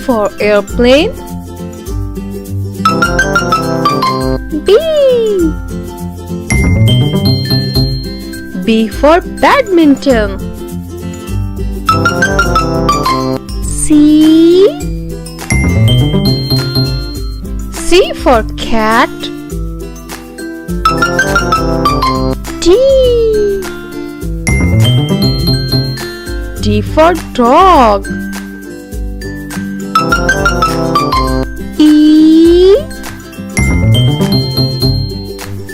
for airplane. B. B for badminton. C. C for cat. D. D for dog. E.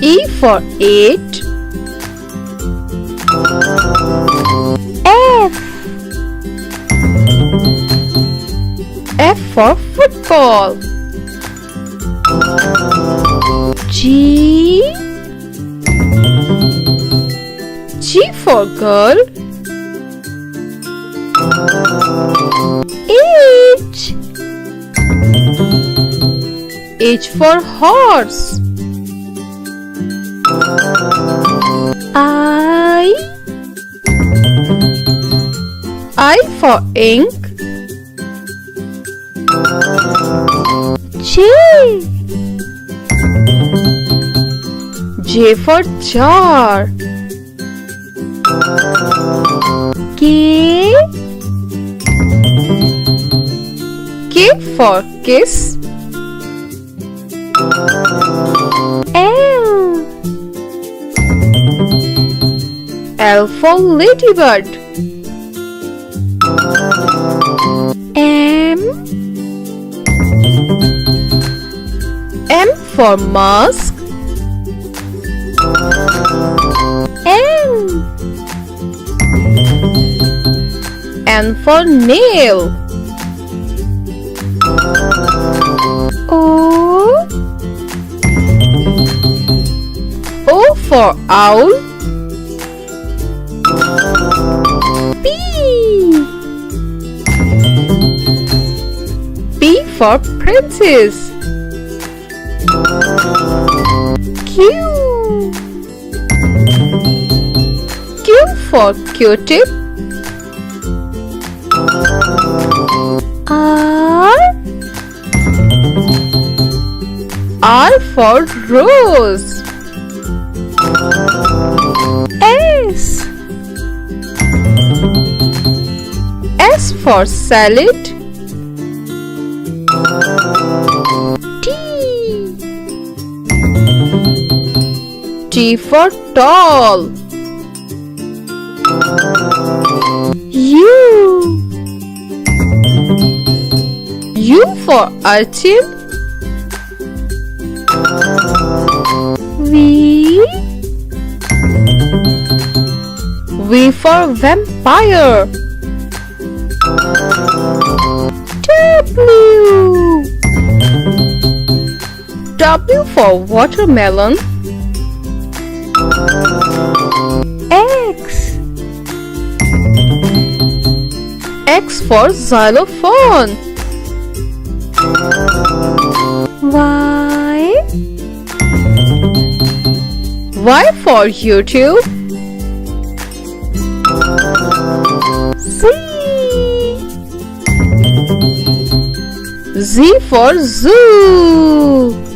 E for 8. F. F for football. G. G for girl. H. H for horse. I. I for ink. J. J for jar. K. K for kiss. L. L for ladybird. M. M for mask. N. N for nail. O. O for owl. P. P for princess. Q. Q for Q-tip. R. R for rose. S. S for salad. T. T for tall. U. U for urchin. V. V for vampire. W. W for watermelon. X. X for xylophone. Y. Y for YouTube. Z. Z for zoo.